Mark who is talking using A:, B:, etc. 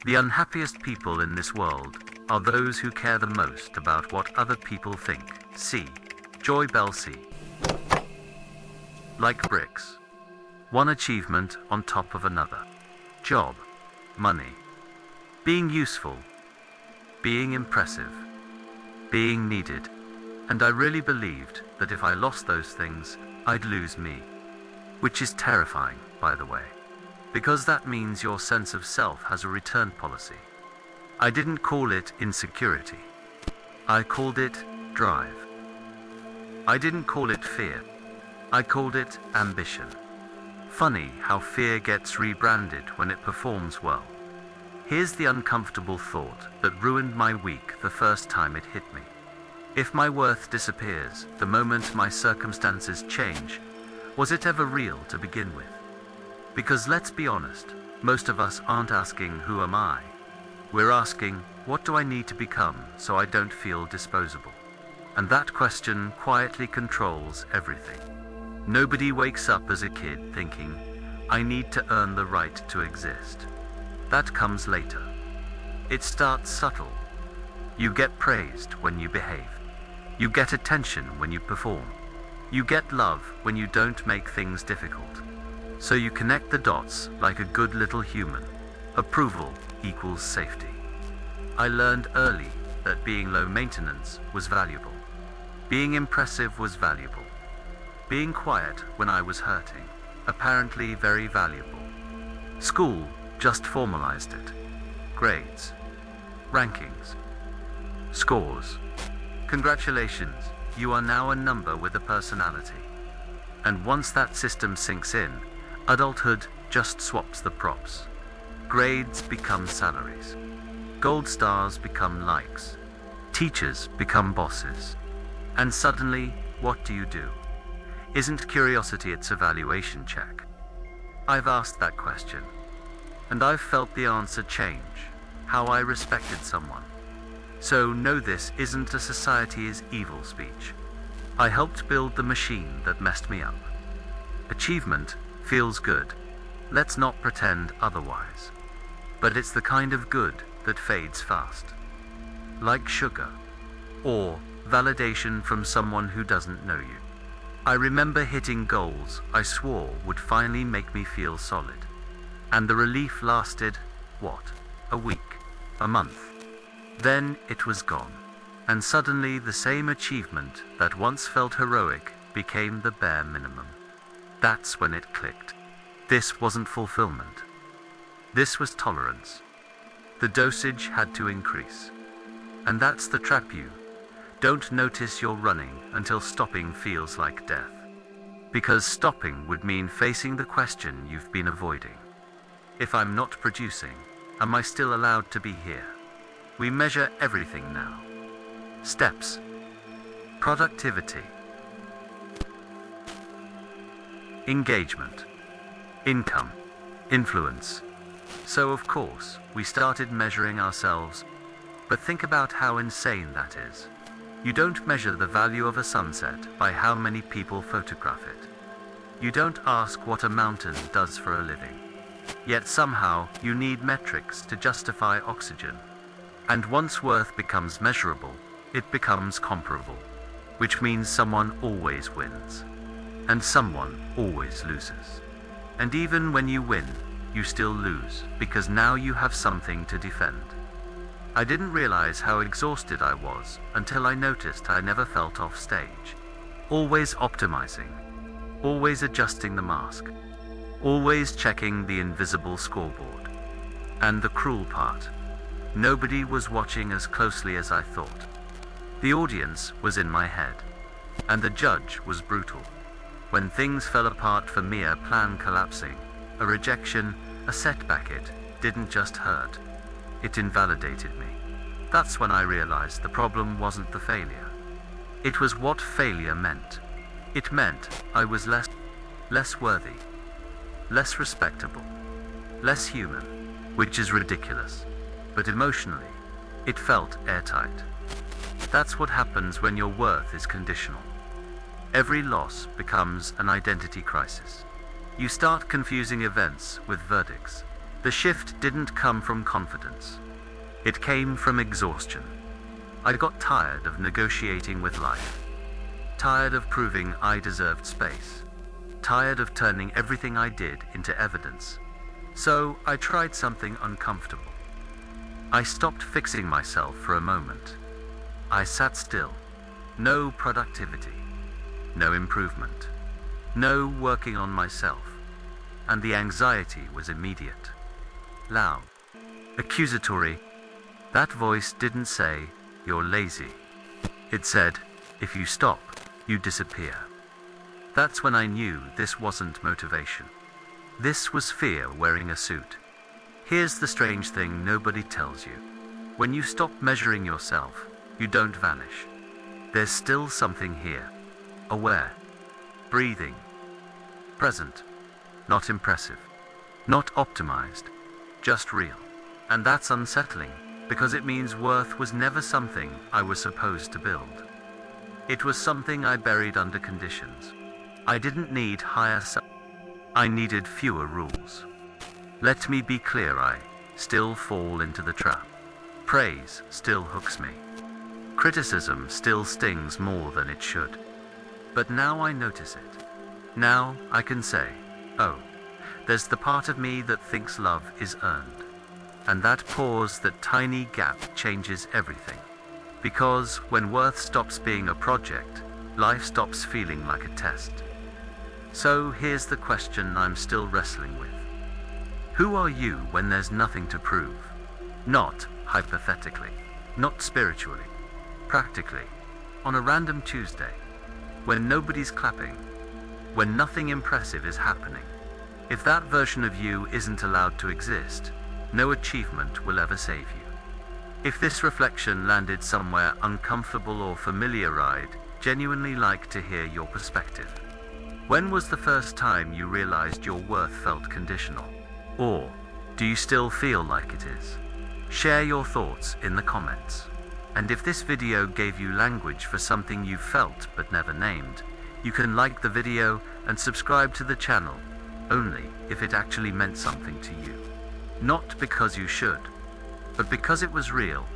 A: The unhappiest people in this world are those who care the most about what other people think. See Joy Belsey. Like bricks. One achievement on top of another. Job. Money. Being useful. Being impressive. Being needed. And I really believed that if I lost those things, I'd lose me. Which is terrifying, by the way. Because that means your sense of self has a return policy. I didn't call it insecurity. I called it drive. I didn't call it fear. I called it ambition. Funny how fear gets rebranded when it performs well. Here's the uncomfortable thought that ruined my week the first time it hit me. If my worth disappears the moment my circumstances change, was it ever real to begin with? Because let's be honest, most of us aren't asking, who am I? We're asking, what do I need to become so I don't feel disposable? And that question quietly controls everything. Nobody wakes up as a kid thinking, I need to earn the right to exist. That comes later. It starts subtle. You get praised when you behave. You get attention when you perform. You get love when you don't make things difficult. So you connect the dots like a good little human. Approval equals safety. I learned early that being low maintenance was valuable. Being impressive was valuable. Being quiet when I was hurting, apparently very valuable. School just formalized it. Grades. Rankings. Scores. Congratulations, you are now a number with a personality. And once that system sinks in, adulthood just swaps the props. Grades become salaries. Gold stars become likes. Teachers become bosses. And suddenly, what do? Isn't curiosity its evaluation check? I've asked that question. And I've felt the answer change. How I respected someone. So no, this isn't a society is evil speech. I helped build the machine that messed me up. Achievement feels good. Let's not pretend otherwise. But it's the kind of good that fades fast. Like sugar. Or validation from someone who doesn't know you. I remember hitting goals I swore would finally make me feel solid. And the relief lasted, what? A week? A month? Then it was gone. And suddenly the same achievement that once felt heroic became the bare minimum. That's when it clicked. This wasn't fulfillment. This was tolerance. The dosage had to increase. And that's the trap. You don't notice you're running until stopping feels like death. Because stopping would mean facing the question you've been avoiding. If I'm not producing, am I still allowed to be here? We measure everything now. Steps. Productivity. Engagement. Income. Influence. So of course, we started measuring ourselves. But think about how insane that is. You don't measure the value of a sunset by how many people photograph it. You don't ask what a mountain does for a living. Yet somehow, you need metrics to justify oxygen. And once worth becomes measurable, it becomes comparable. Which means someone always wins. And someone always loses. And even when you win, you still lose, because now you have something to defend. I didn't realize how exhausted I was until I noticed I never felt off stage. Always optimizing. Always adjusting the mask. Always checking the invisible scoreboard. And the cruel part. Nobody was watching as closely as I thought. The audience was in my head. And the judge was brutal. When things fell apart for me, a plan collapsing, a rejection, a setback, it didn't just hurt. It invalidated me. That's when I realized the problem wasn't the failure. It was what failure meant. It meant I was less worthy, less respectable, less human, which is ridiculous. But emotionally, it felt airtight. That's what happens when your worth is conditional. Every loss becomes an identity crisis. You start confusing events with verdicts. The shift didn't come from confidence. It came from exhaustion. I got tired of negotiating with life. Tired of proving I deserved space. Tired of turning everything I did into evidence. So I tried something uncomfortable. I stopped fixing myself for a moment. I sat still. No productivity. No improvement. No working on myself. And the anxiety was immediate. Loud. Accusatory. That voice didn't say, "You're lazy." It said, "If you stop, you disappear." That's when I knew this wasn't motivation. This was fear wearing a suit. Here's the strange thing nobody tells you. When you stop measuring yourself, you don't vanish. There's still something here. Aware. Breathing. Present. Not impressive. Not optimized. Just real. And that's unsettling, because it means worth was never something I was supposed to build. It was something I buried under conditions. I didn't need higher self. I needed fewer rules. Let me be clear, I still fall into the trap. Praise still hooks me. Criticism still stings more than it should. But now I notice it. Now I can say, oh, there's the part of me that thinks love is earned. And that pause, that tiny gap, changes everything. Because when worth stops being a project, life stops feeling like a test. So here's the question I'm still wrestling with. Who are you when there's nothing to prove? Not hypothetically, not spiritually, practically, on a random Tuesday, when nobody's clapping, when nothing impressive is happening. If that version of you isn't allowed to exist, no achievement will ever save you. If this reflection landed somewhere uncomfortable or familiar, I'd genuinely like to hear your perspective. When was the first time you realized your worth felt conditional? Or do you still feel like it is? Share your thoughts in the comments. And if this video gave you language for something you felt but never named, you can like the video and subscribe to the channel, only if it actually meant something to you. Not because you should, but because it was real